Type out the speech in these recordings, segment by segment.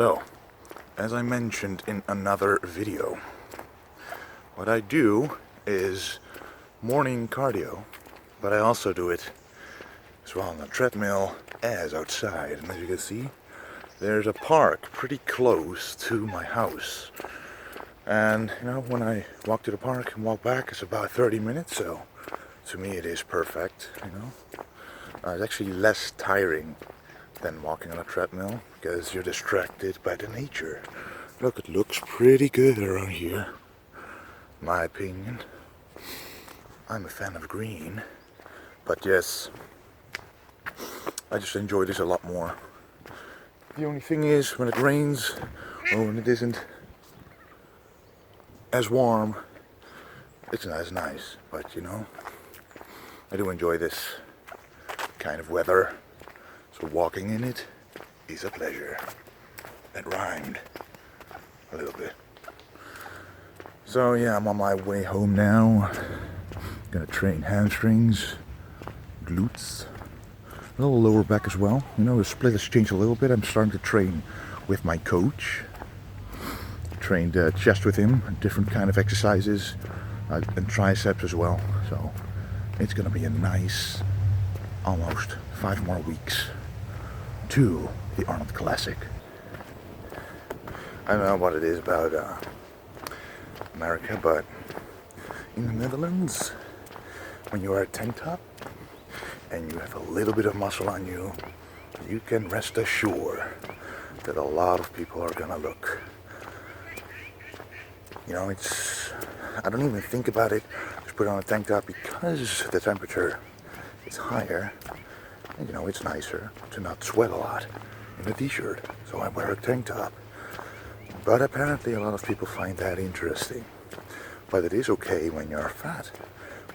So, as I mentioned in another video, what I do is morning cardio, but I also do it as well on the treadmill as outside. And as you can see, there's a park pretty close to my house. And you know, when I walk to the park and walk back, it's about 30 minutes, so to me it is perfect, you know. It's actually less tiring than walking on a treadmill because you're distracted by the nature. Look, it looks pretty good around here, my opinion. I'm a fan of green, but yes, I just enjoy this a lot more. The only thing is, when it rains or when it isn't as warm, it's not as nice, but you know, I do enjoy this kind of weather, so walking in it is a pleasure. That rhymed a little bit. So yeah, I'm on my way home now. Gonna train hamstrings, glutes, a little lower back as well. You know, the split has changed a little bit. I'm starting to train with my coach. Trained chest with him, different kind of exercises, and triceps as well. So it's gonna be a nice, almost 5 more weeks to the Arnold Classic. I don't know what it is about America, but in the Netherlands, when you wear a tank top and you have a little bit of muscle on you, you can rest assured that a lot of people are gonna look. You know, I don't even think about it. Just put on a tank top because the temperature is higher. And you know, it's nicer to not sweat a lot in a t-shirt. So I wear a tank top. But apparently a lot of people find that interesting. But it is okay when you're fat,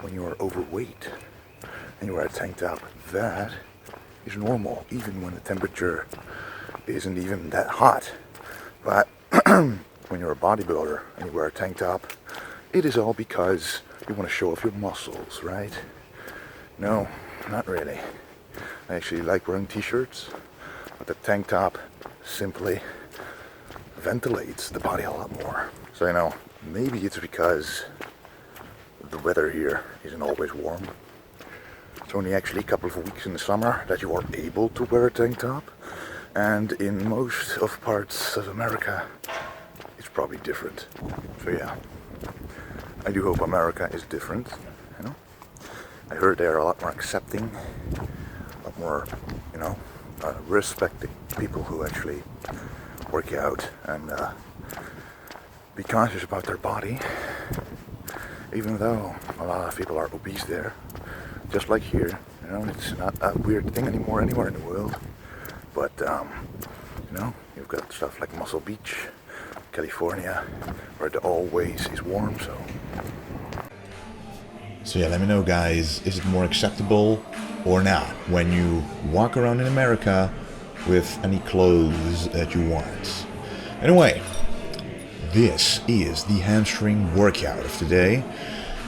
when you are overweight, and you wear a tank top. That is normal, even when the temperature isn't even that hot. But when you're a bodybuilder and you wear a tank top, it is all because you want to show off your muscles, right? No, not really. I actually like wearing t-shirts, but the tank top simply ventilates the body a lot more. So you know, maybe it's because the weather here isn't always warm. It's only actually a couple of weeks in the summer that you are able to wear a tank top, and in most of parts of America it's probably different. So yeah, I do hope America is different, you know. I heard they're a lot more accepting, a lot more, you know, respecting people who actually work out and be conscious about their body, even though a lot of people are obese there, just like here. You know, it's not a weird thing anymore anywhere in the world. But you know, you've got stuff like Muscle Beach, California, where it always is warm. So yeah, let me know, guys, is it more acceptable or not when you walk around in America with any clothes that you want? Anyway, this is the hamstring workout of today,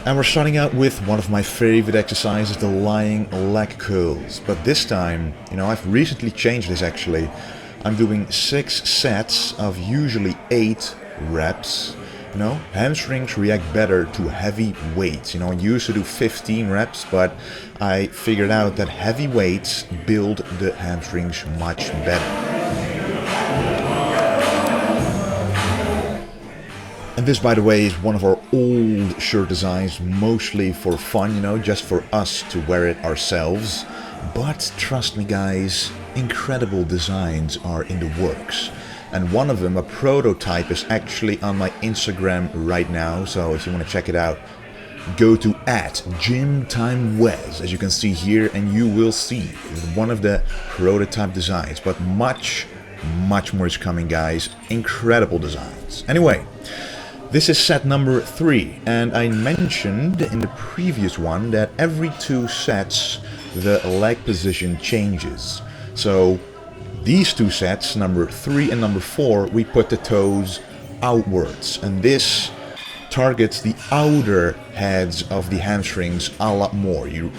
and we're starting out with one of my favorite exercises, the lying leg curls. But this time, you know, I've recently changed this actually. I'm doing 6 sets of usually 8 reps. You know, hamstrings react better to heavy weights. You know, I used to do 15 reps, but I figured out that heavy weights build the hamstrings much better. And this, by the way, is one of our old shirt designs, mostly for fun, you know, just for us to wear it ourselves. But trust me, guys, incredible designs are in the works. And one of them, a prototype, is actually on my Instagram right now. So if you want to check it out, go to @GymTimeWes, as you can see here, and you will see one of the prototype designs. But much more is coming, guys. Incredible designs. Anyway, this is set number 3, and I mentioned in the previous one that every 2 sets the leg position changes. So these 2 sets, number 3 and number 4, we put the toes outwards, and this targets the outer heads of the hamstrings a lot more. You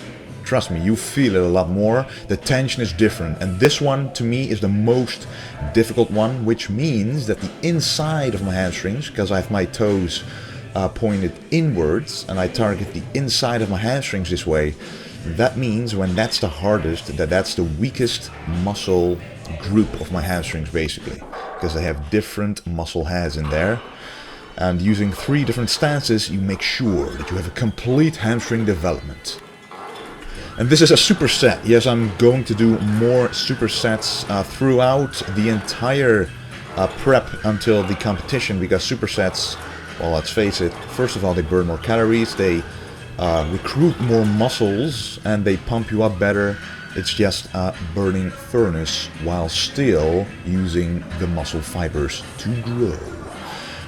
Trust me, you feel it a lot more. The tension is different, and this one to me is the most difficult one, which means that the inside of my hamstrings, because I have my toes pointed inwards and I target the inside of my hamstrings this way, that means when that's the hardest, that's the weakest muscle group of my hamstrings basically, because they have different muscle heads in there. And using 3 different stances, you make sure that you have a complete hamstring development. And this is a superset. Yes, I'm going to do more supersets throughout the entire prep until the competition, because supersets, well, let's face it, first of all, they burn more calories, they recruit more muscles, and they pump you up better. It's just a burning furnace while still using the muscle fibers to grow.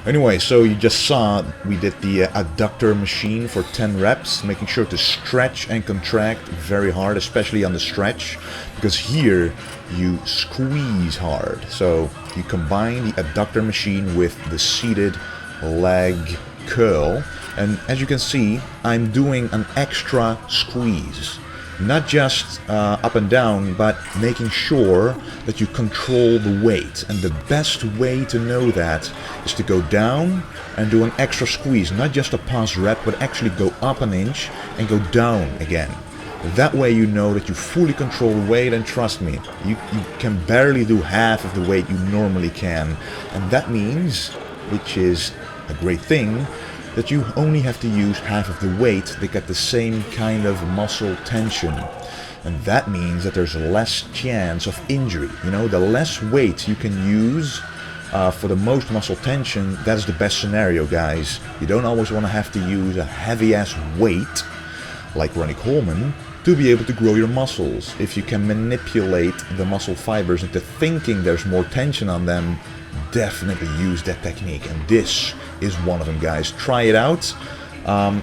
Anyway, so you just saw we did the adductor machine for 10 reps, making sure to stretch and contract very hard, especially on the stretch, because here you squeeze hard. So you combine the adductor machine with the seated leg curl, and as you can see, I'm doing an extra squeeze. Not just up and down, but making sure that you control the weight. And the best way to know that is to go down and do an extra squeeze. Not just a pause rep, but actually go up an inch and go down again. That way you know that you fully control the weight, and trust me, you can barely do half of the weight you normally can. And that means, which is a great thing, that you only have to use half of the weight to get the same kind of muscle tension. And that means that there's less chance of injury. You know, the less weight you can use for the most muscle tension, that's the best scenario, guys. You don't always want to have to use a heavy-ass weight, like Ronnie Coleman, to be able to grow your muscles. If you can manipulate the muscle fibers into thinking there's more tension on them, definitely use that technique, and this is one of them, guys. Try it out.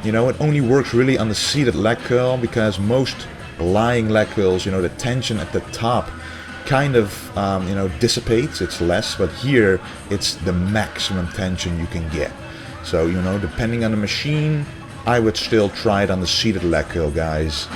You know, it only works really on the seated leg curl, because most lying leg curls, you know, the tension at the top kind of you know, dissipates, it's less, but here it's the maximum tension you can get. So, you know, depending on the machine, I would still try it on the seated leg curl, guys.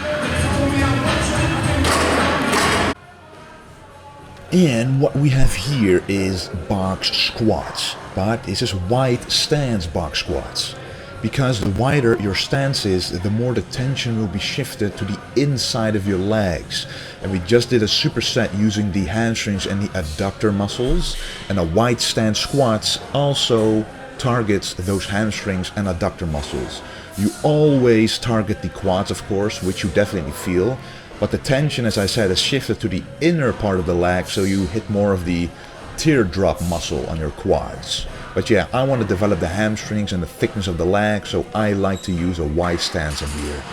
And what we have here is box squats, but this is wide stance box squats. Because the wider your stance is, the more the tension will be shifted to the inside of your legs. And we just did a superset using the hamstrings and the adductor muscles, and a wide stance squats also targets those hamstrings and adductor muscles. You always target the quads, of course, which you definitely feel. But the tension, as I said, is shifted to the inner part of the leg, so you hit more of the teardrop muscle on your quads. But yeah, I want to develop the hamstrings and the thickness of the leg, so I like to use a wide stance in here.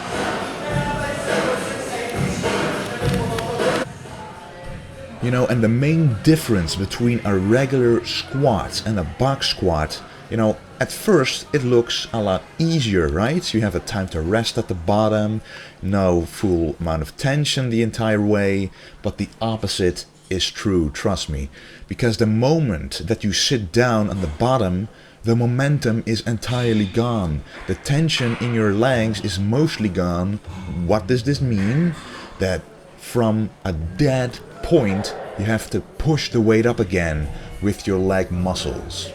You know, and the main difference between a regular squat and a box squat, you know, at first it looks a lot easier, right? You have a time to rest at the bottom, no full amount of tension the entire way, but the opposite is true, trust me. Because the moment that you sit down on the bottom, the momentum is entirely gone. The tension in your legs is mostly gone. What does this mean? That from a dead point, you have to push the weight up again with your leg muscles.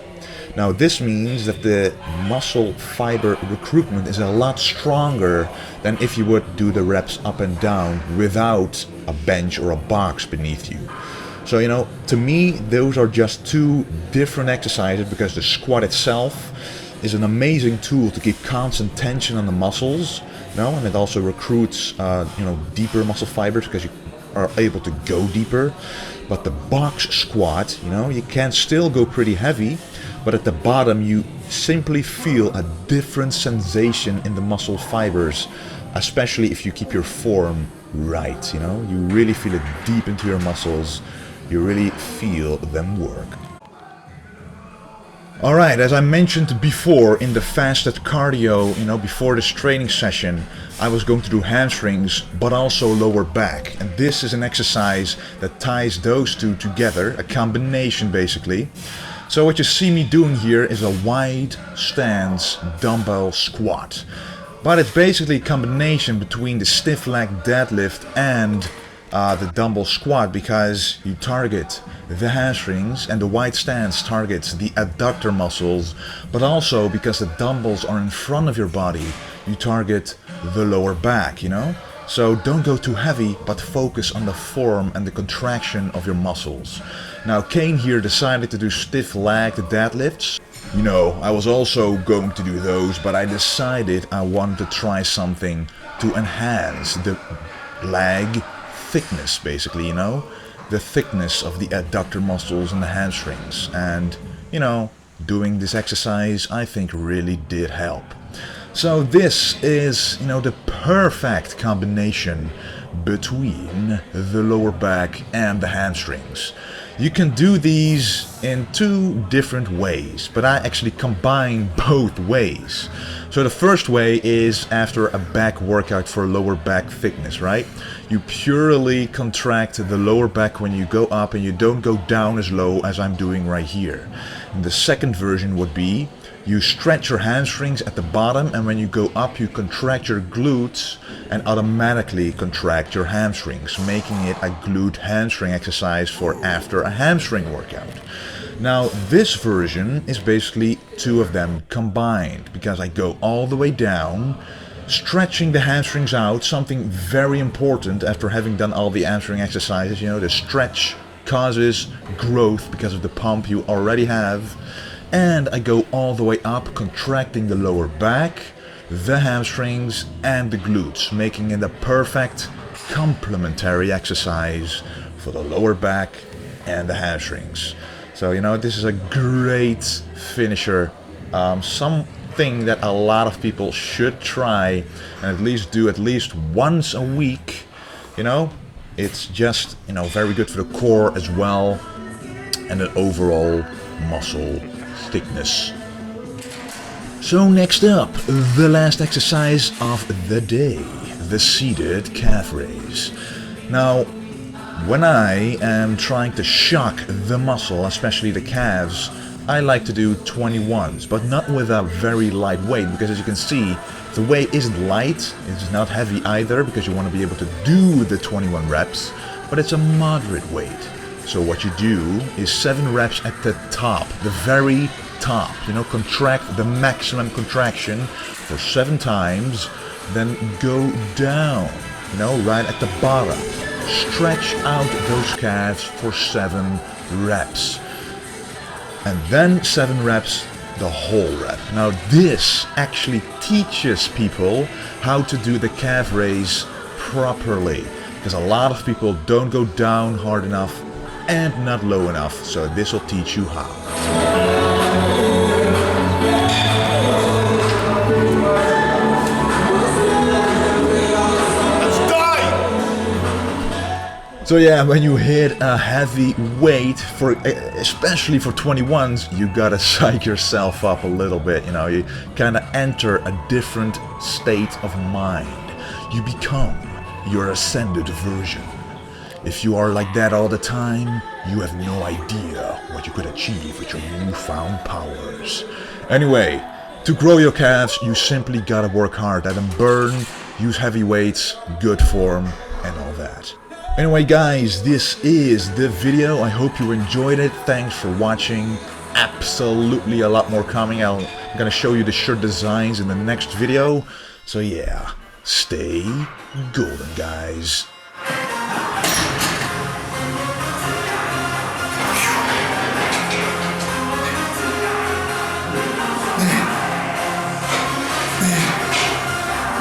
Now this means that the muscle fiber recruitment is a lot stronger than if you would do the reps up and down without a bench or a box beneath you. So, you know, to me, those are just two different exercises, because the squat itself is an amazing tool to keep constant tension on the muscles, you know, and it also recruits, you know, deeper muscle fibers, because you are able to go deeper. But the box squat, you know, you can still go pretty heavy, but at the bottom you simply feel a different sensation in the muscle fibers, especially if you keep your form right, you know. You really feel it deep into your muscles. You really feel them work. Alright, as I mentioned before in the fasted cardio, you know, before this training session, I was going to do hamstrings, but also lower back. And this is an exercise that ties those two together, a combination basically. So what you see me doing here is a wide stance dumbbell squat. But it's basically a combination between the stiff leg deadlift and the dumbbell squat, because you target the hamstrings and the wide stance targets the adductor muscles, but also because the dumbbells are in front of your body, you target the lower back, you know? So don't go too heavy, but focus on the form and the contraction of your muscles. Now Kane here decided to do stiff leg deadlifts. You know, I was also going to do those, but I decided I wanted to try something to enhance the leg thickness, basically, you know, the thickness of the adductor muscles and the hamstrings. And, you know, doing this exercise I think really did help. So this is, you know, the perfect combination between the lower back and the hamstrings. You can do these in two different ways, but I actually combine both ways. So the first way is after a back workout for lower back thickness, right? You purely contract the lower back when you go up and you don't go down as low as I'm doing right here. And the second version would be you stretch your hamstrings at the bottom, and when you go up you contract your glutes and automatically contract your hamstrings, making it a glute hamstring exercise for after a hamstring workout. Now this version is basically two of them combined, because I go all the way down, stretching the hamstrings out, something very important after having done all the hamstring exercises. You know, the stretch causes growth because of the pump you already have. And I go all the way up, contracting the lower back, the hamstrings and the glutes, making it a perfect complementary exercise for the lower back and the hamstrings. So, you know, this is a great finisher, something that a lot of people should try and at least do at least once a week. You know, it's just, you know, very good for the core as well, and an overall muscle thickness. So next up, the last exercise of the day, the seated calf raise. Now, when I am trying to shock the muscle, especially the calves, I like to do 21s, but not with a very light weight, because as you can see, the weight isn't light, it's not heavy either, because you want to be able to do the 21 reps, but it's a moderate weight. So what you do is 7 reps at the top, the very top, you know, contract the maximum contraction for 7 times, then go down, you know, right at the bottom. Stretch out those calves for 7 reps. And then 7 reps, the whole rep. Now this actually teaches people how to do the calf raise properly, because a lot of people don't go down hard enough and not low enough, so this will teach you how. So yeah, when you hit a heavy weight, especially for 21s, you gotta psych yourself up a little bit, you know, you kinda enter a different state of mind. You become your ascended version. If you are like that all the time, you have no idea what you could achieve with your newfound powers. Anyway, to grow your calves, you simply gotta work hard, let them burn, use heavy weights, good form, and all that. Anyway guys, this is the video. I hope you enjoyed it. Thanks for watching. Absolutely a lot more coming. I'm gonna show you the shirt designs in the next video. So yeah, stay golden guys.